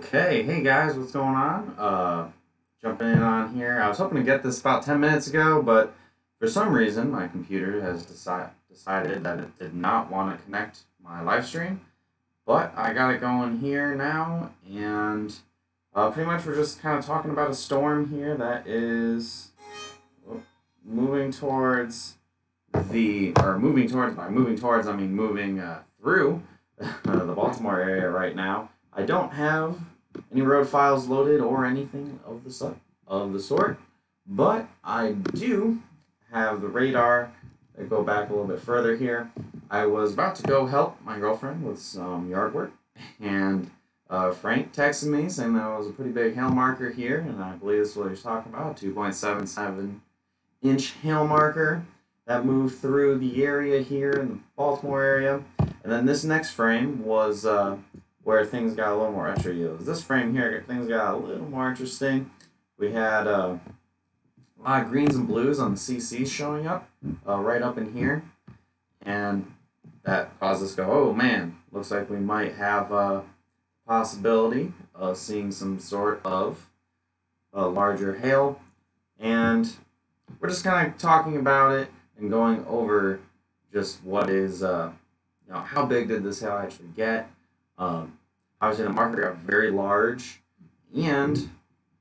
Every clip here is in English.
Okay, hey guys, what's going on? Jumping in on here. I was hoping to get this about 10 minutes ago, but for some reason my computer has decided that it did not want to connect my live stream. But I got it going here now, and pretty much we're just kind of talking about a storm here that is moving towards by moving towards, I mean moving through the Baltimore area right now. I don't have any road files loaded or anything of the sort, but I do have the radar that go back a little bit further here. I was about to go help my girlfriend with some yard work, and Frank texted me saying that was a pretty big hail marker here, and I believe this is what he was talking about, 2.77-inch hail marker that moved through the area here in the Baltimore area. And then this next frame was where things got a little more interesting. This frame here, things got a little more interesting. We had a lot of greens and blues on the CCs showing up right up in here. And that caused us to go, oh man, looks like we might have a possibility of seeing some sort of larger hail. And we're just kind of talking about it and going over just what is, how big did this hail actually get? Obviously, the marker got very large, and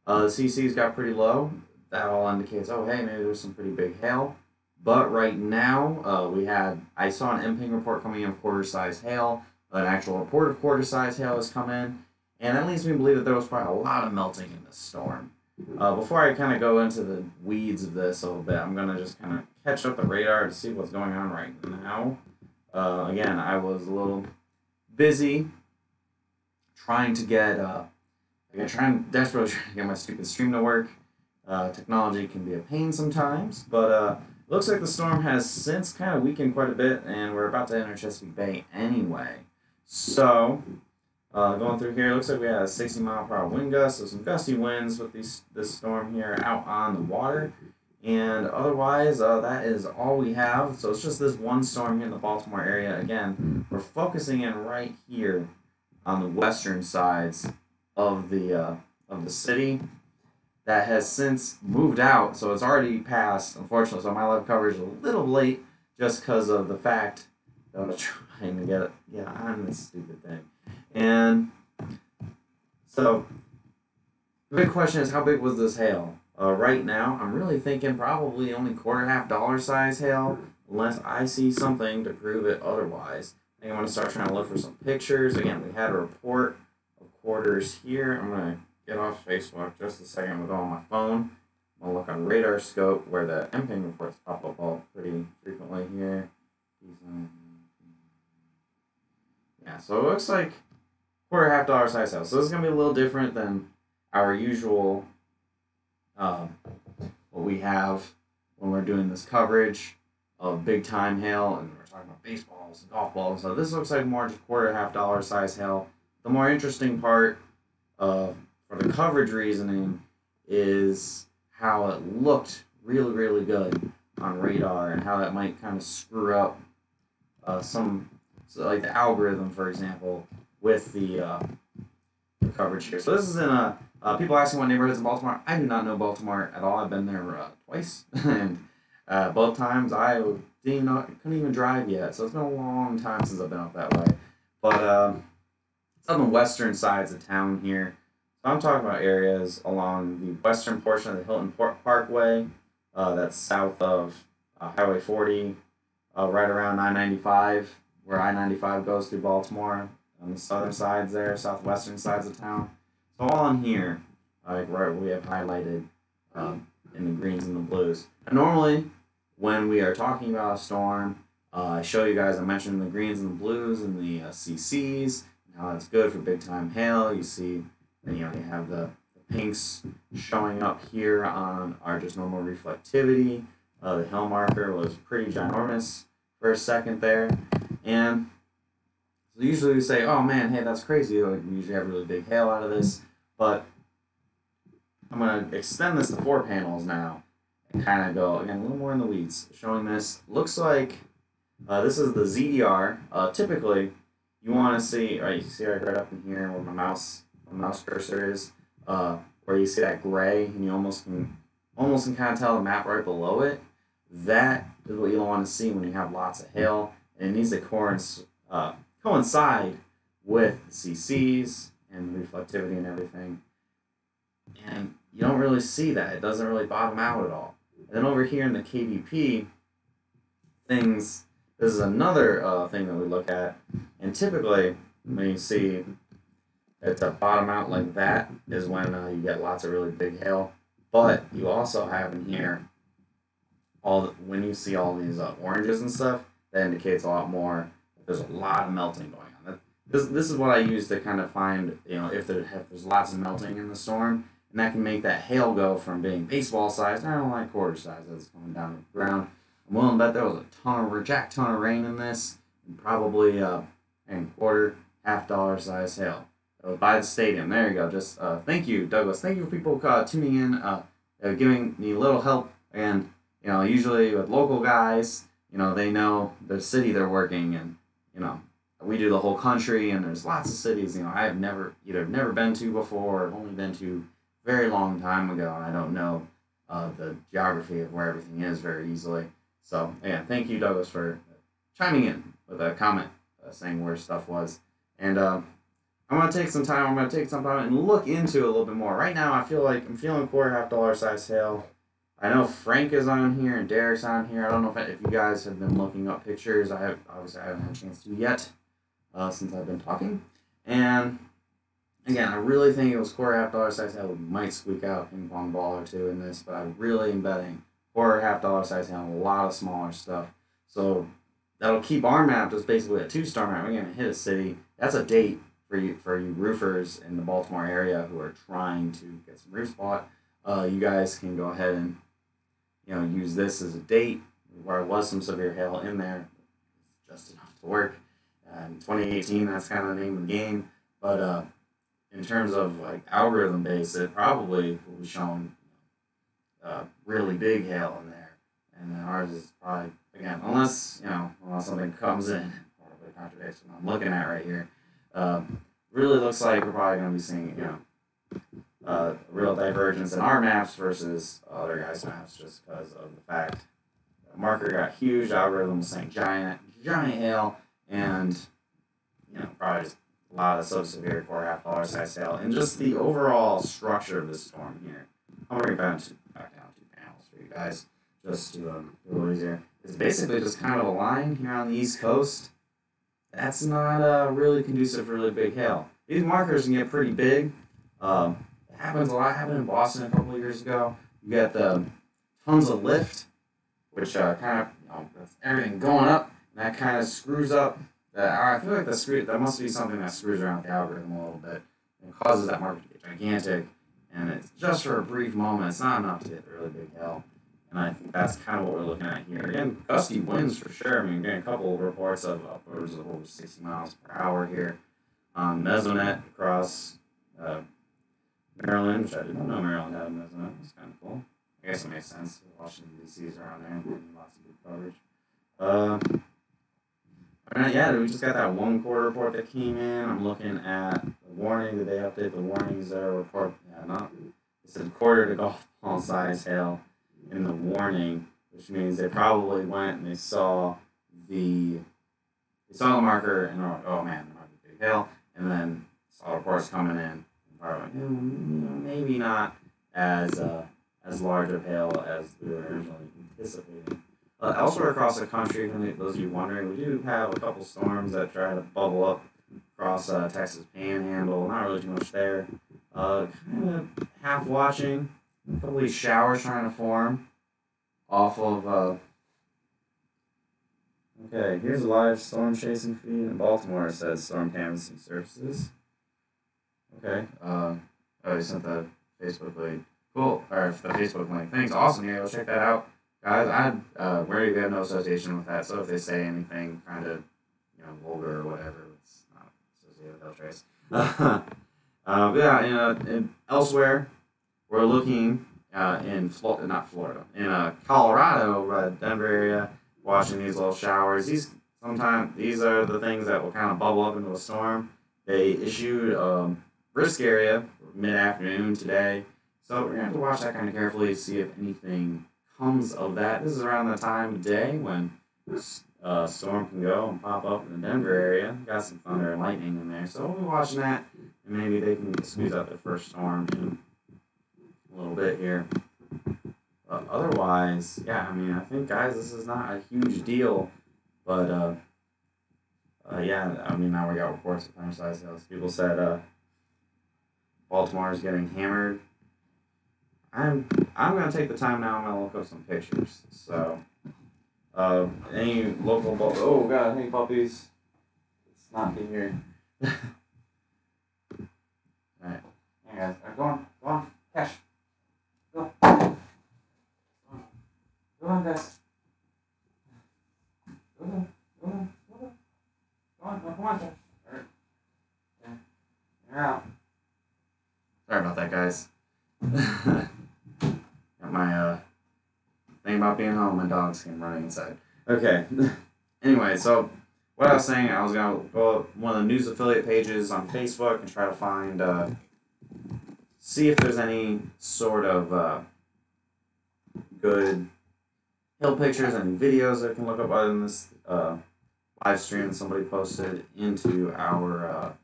the CCs got pretty low. That all indicates, oh, hey, maybe there's some pretty big hail. But right now, I saw an MPing report coming in of quarter-size hail. An actual report of quarter-size hail has come in, and that leads me to believe that there was probably a lot of melting in this storm. Before I kind of go into the weeds of this a little bit, I'm going to just kind of catch up the radar to see what's going on right now. Again, I was a little busy trying to desperately trying to get my stupid stream to work. Technology can be a pain sometimes, but it looks like the storm has since kind of weakened quite a bit, and we're about to enter Chesapeake Bay anyway. So, going through here, it looks like we had a 60-mile-per-hour wind gust, so some gusty winds with this storm here out on the water. And otherwise, that is all we have. So it's just this one storm here in the Baltimore area. Again, we're focusing in right here on the western sides of the city that has since moved out. So it's already passed, unfortunately. So my live coverage is a little late just because of the fact that I was trying to get on this stupid thing. And so the big question is, how big was this hail? Right now, I'm really thinking probably only $250 size hail, unless I see something to prove it otherwise. I think I'm going to start trying to look for some pictures. Again, we had a report of quarters here. I'm going to get off Facebook just a second. I'm going to go on my phone. I'm going to look on Radar Scope, where the MPing reports pop up all pretty frequently here. Yeah, so it looks like $250 size hail. So this is going to be a little different than our usual what we have when we're doing this coverage of big time hail, and we're talking about baseballs and golf balls. So this looks like more just $250 size hail. The more interesting part for the coverage reasoning is how it looked really, really good on radar, and how that might kind of screw up like the algorithm, for example, with the coverage here. So this is in people asking what neighborhoods in Baltimore. I do not know Baltimore at all. I've been there twice, and both times I couldn't even drive yet. So it's been a long time since I've been up that way. But it's on the western sides of town here. So I'm talking about areas along the western portion of the Hilton Parkway. That's south of Highway 40, right around I-95, where I-95 goes through Baltimore. On the southern sides there, southwestern sides of town. So all in here, like right we have highlighted in the greens and the blues. And normally, when we are talking about a storm, I show you guys, I mentioned the greens and the blues and the CCs, and how that's good for big time hail. You see, and you have the pinks showing up here on our just normal reflectivity. The hail marker was pretty ginormous for a second there. And so usually we say, oh man, hey, that's crazy. Like, we usually have really big hail out of this. But I'm going to extend this to 4 panels now and kind of go, again, a little more in the weeds. Showing this, looks like this is the ZDR. Typically, you want to see, right, you can see right up in here where my mouse a mouse cursor is, where you see that gray, and you almost can kind of tell the map right below it. That is what you'll want to see when you have lots of hail, and it needs to coincide with the CCs and reflectivity and everything. And you don't really see that; it doesn't really bottom out at all. And then over here in the KBP things, this is another thing that we look at, and typically when you see it to bottom out like that is when you get lots of really big hail. But you also have in here when you see all these oranges and stuff, that indicates a lot more. There's a lot of melting going on. This is what I use to kind of find, if there's lots of melting in the storm, and that can make that hail go from being baseball sized, I don't like quarter size as it's coming down to the ground. I'm willing to bet there was a jack ton of rain in this, and probably quarter, $half size hail. It was by the stadium. There you go. Just thank you, Douglas. Thank you for people tuning in, giving me a little help. And usually with local guys, they know the city they're working in. We do the whole country, and there's lots of cities. I have never been to before. I've only been to a very long time ago, and I don't know the geography of where everything is very easily. So again, thank you, Douglas, for chiming in with a comment saying where stuff was. And I'm going to take some time. I'm going to take some time and look into it a little bit more. Right now, I feel like I'm feeling quarter $half size hail. I know Frank is on here and Derek's on here. I don't know if you guys have been looking up pictures. I haven't had a chance to yet since I've been talking. And again, I really think it was quarter $half size hail. We might squeak out a ping pong ball or two in this, but I really am betting quarter $half size hail and a lot of smaller stuff. So that'll keep our map just basically a 2-star map. We're going to hit a city. That's a date for you roofers in the Baltimore area who are trying to get some roof spot. You guys can go ahead and use this as a date where there was some severe hail in there. It's just enough to work. In 2018, that's kind of the name of the game. But in terms of algorithm base, it probably will be showing really big hail in there. And then ours is probably, again, unless something comes in or it contradicts what I'm looking at right here. Really looks like we're probably going to be seeing real divergence in our maps versus other guys' maps, just because of the fact that marker got huge, algorithm was saying giant hail, and probably just a lot of sub-severe quarter $half size hail, and just the overall structure of this storm here. I'll bring it back down to panels for you guys, just to do a little easier. It's basically just kind of a line here on the East Coast. That's not really conducive for really big hail. These markers can get pretty big. It happens a lot. It happened in Boston a couple of years ago. You got the tons of lift, which kind of that's everything going up, and that kind of screws up. I feel like that must be something that screws around the algorithm a little bit and causes that marker to get gigantic. And it's just for a brief moment. It's not enough to hit the really big hail. And I think that's kind of what we're looking at here. Again, gusty winds for sure. I mean, getting a couple of reports of upwards of over 60 miles per hour here on Mesonet across Maryland, which I didn't know Maryland had a Mesonet. That's kind of cool. I guess it makes sense. Washington, D.C. is around there and lots of good coverage. Yeah, we just got that 1 quarter report that came in. I'm looking at the warning. Did they update the warnings there? Report? Yeah, not. It said quarter to golf ball size hail in the warning, which means they probably went and they saw the marker and they're like, oh man, there might be big hail, and then saw reports coming in and probably like, maybe not as large of hail as we were originally anticipating. Elsewhere across the country, for those of you wondering, we do have a couple storms that try to bubble up across Texas Panhandle. Not really too much there. Kind of half watching. A couple of these showers trying to form off of. Okay, here's a live storm chasing feed in Baltimore. It says storm canvassing services. Okay. You sent the Facebook link. Cool. Or the Facebook link. Thanks. Awesome. Yeah, go check that out. Guys, we have no association with that, so if they say anything kind of, vulgar or whatever, it's not associated with Eltrace. And elsewhere, we're looking in Colorado, Denver area, watching these little showers. These are the things that will kind of bubble up into a storm. They issued risk area mid-afternoon today. So we're gonna have to watch that kind of carefully to see if anything comes of that. This is around the time of day when storm can go and pop up in the Denver area. Got some thunder and lightning in there, so we'll be watching that, and maybe they can squeeze out the first storm in a little bit here. But otherwise, yeah, I mean, I think, guys, this is not a huge deal, but yeah, I mean, now we got reports of undersized sales. People said Baltimore is getting hammered. I'm gonna take the time now. I'm gonna look up some pictures. So, any local oh god, hey puppies, let's not be here. All right, hey guys, go on, Cash, go on, guys, go on, come on, Cash. All right, yeah, you're out. Sorry about that, guys. Got my thing about being home. My dogs came running inside. Okay. Anyway, so what I was saying, I was gonna go up one of the news affiliate pages on Facebook and try to find, see if there's any sort of good hill pictures and videos that I can look up other than this live stream that somebody posted into our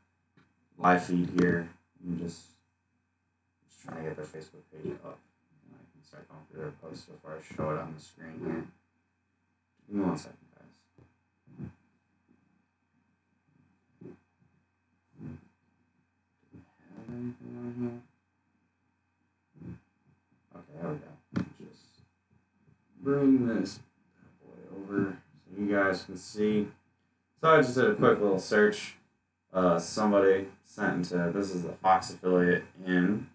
live feed here. And just trying to get their Facebook page up. And I can start going through their posts before I show it on the screen here. Give me 1 second, guys. Do we have anything on here? Okay, there we go. Just bring this boy over so you guys can see. So I just did a quick little search. Somebody sent into, this is the Fox affiliate in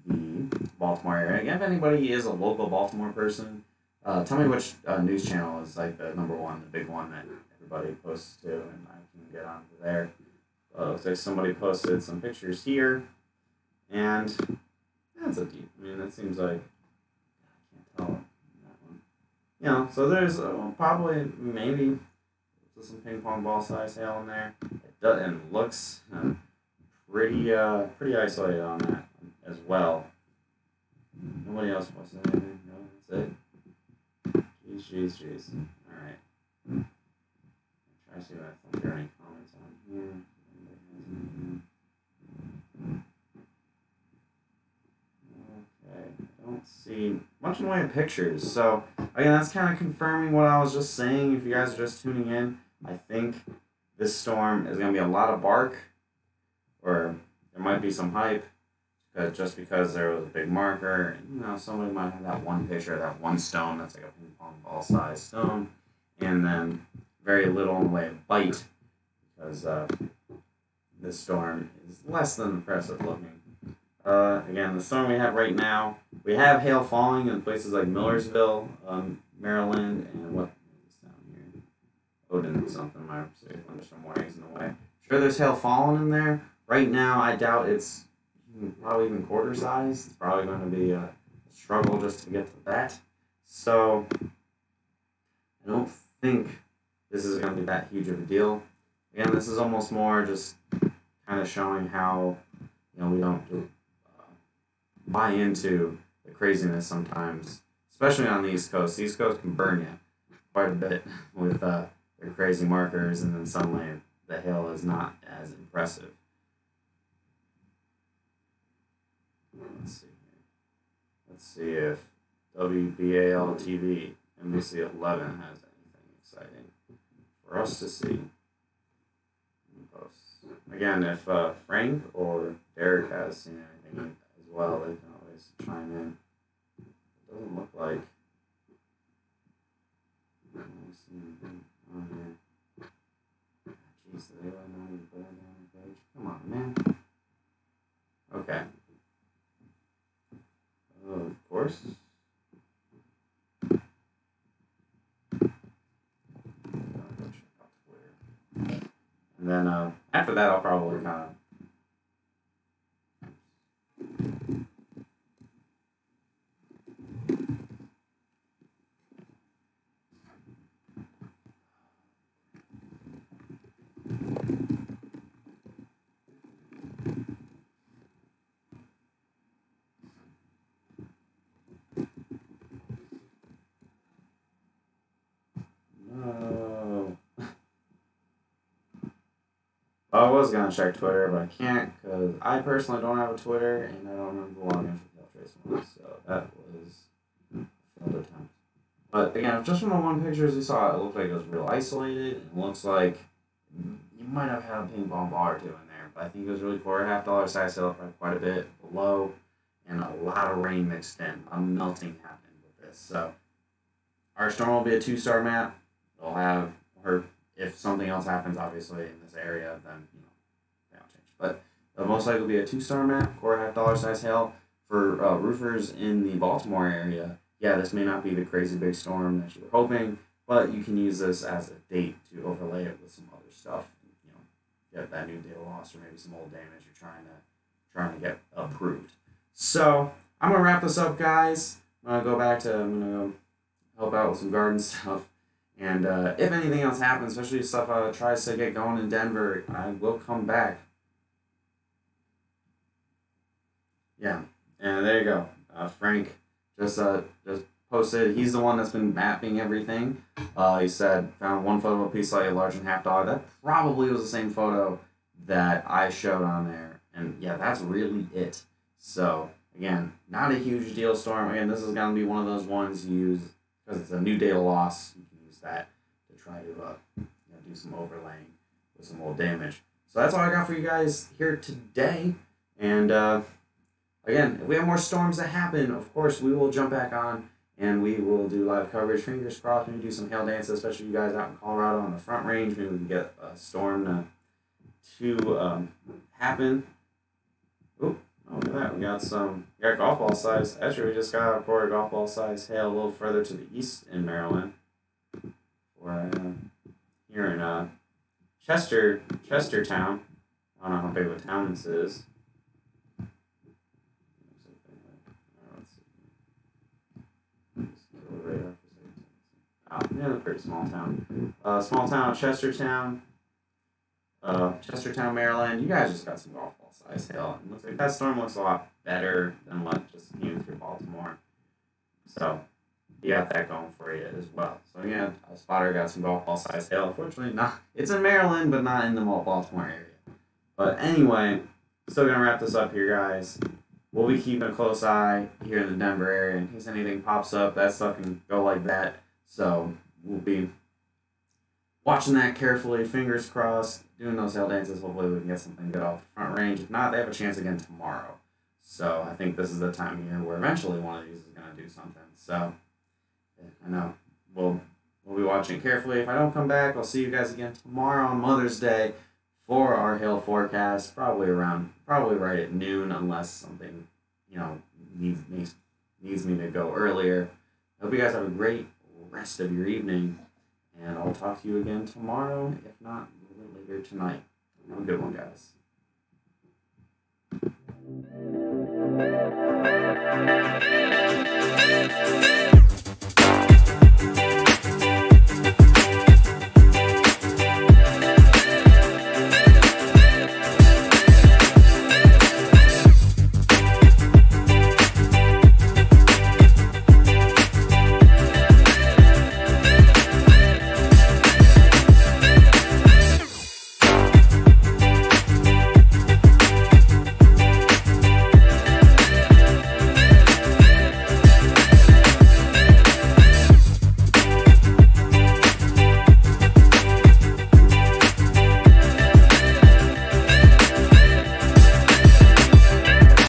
the Baltimore area. Again, if anybody is a local Baltimore person, tell me which news channel is like the number one, the big one that everybody posts to, and I can get onto there. Looks like somebody posted some pictures here, and that's a deep. I mean, that seems like I can't tell that one. You know, so there's probably maybe some ping pong ball size hail in there. It does, and looks pretty isolated on that as well. Nobody else wants anything. No, that's it. Jeez. All right. Try to see if I think there are any comments on here. Okay, I don't see much in the way of pictures. So again, that's kind of confirming what I was just saying. If you guys are just tuning in, I think this storm is going to be a lot of bark, or there might be some hype, just because there was a big marker. You know, somebody might have that one picture, that one stone that's like a ping pong ball size stone, and then very little in the way of bite, because this storm is less than impressive looking. Again, the storm we have right now, we have hail falling in places like Millersville, Maryland, and what is down here? Odin something, my thunderstorm warnings in the way. Sure, there's hail falling in there. Right now, I doubt it's probably even quarter size. It's probably going to be a struggle just to get to that. So, I don't think this is going to be that huge of a deal. Again, this is almost more just kind of showing how, you know, we don't buy into the craziness sometimes, especially on the East Coast. The East Coast can burn you quite a bit with their crazy markers, and then suddenly the hail is not as impressive. Let's see here. Let's see if WBAL TV, NBC 11 has anything exciting for us to see. Again, if Frank or Derek has seen anything as well, they can always chime in. It doesn't look like I don't see anything on here. Jeez, they really not even put it on the page. Come on, man. Okay. Of course. And then after that, I'll probably kind of was gonna check Twitter, but I can't because I personally don't have a Twitter and I don't remember logging for Hail Trace once. So that was a failed attempt. But again, just from the one pictures we saw, it looked like it was real isolated. It looks like you might have had a ping pong ball or two in there, but I think it was really $4.50 size sale, probably quite a bit below, and a lot of rain mixed in. A melting happening with this. So our storm will be a 2-star map. It'll have, or if something else happens, obviously in this area, then that'll change. But it'll most likely be a 2-star map, $4.50 size hail for roofers in the Baltimore area. Yeah, this may not be the crazy big storm that you were hoping, but you can use this as a date to overlay it with some other stuff. Get that new data loss or maybe some old damage you're trying to get approved. So I'm gonna wrap this up, guys. I'm gonna go help out with some garden stuff, and if anything else happens, especially if stuff tries to get going in Denver, I will come back. Yeah, and there you go. Frank just posted. He's the one that's been mapping everything. He said found one photo of a piece slightly larger than half dollar. That probably was the same photo that I showed on there, and yeah, that's really it. So again, not a huge deal storm. Again, this is gonna be one of those ones you use because it's a new data loss. You can use that to try to do some overlaying with some old damage. So that's all I got for you guys here today, and again, if we have more storms that happen, of course, we will jump back on and we will do live coverage. Fingers crossed, maybe do some hail dances, especially you guys out in Colorado on the Front Range. Maybe we can get a storm to happen. Oop, oh, look at that. We got golf ball size. Actually, we just got a quarter golf ball size hail a little further to the east in Maryland. We're here in Chestertown. I don't know how big of a town this is. Oh, yeah, pretty small town. Small town, Chestertown, Maryland. You guys just got some golf ball size hail. It looks like that storm looks a lot better than what just came through Baltimore. So you got that going for you as well. So again, a spotter got some golf ball size hail. Unfortunately, not. It's in Maryland, but not in the Baltimore area. But anyway, still gonna wrap this up here, guys. We'll be keeping a close eye here in the Denver area in case anything pops up. That stuff can go like that. So we'll be watching that carefully. Fingers crossed. Doing those hail dances. Hopefully we can get something good off the Front Range. If not, they have a chance again tomorrow. So I think this is the time of year where eventually one of these is going to do something. So I know we'll be watching carefully. If I don't come back, I'll see you guys again tomorrow on Mother's Day for our hail forecast. Probably right at noon, unless something needs me to go earlier. I hope you guys have a great rest of your evening, and I'll talk to you again tomorrow, if not a little bit later tonight. Have a good one, guys.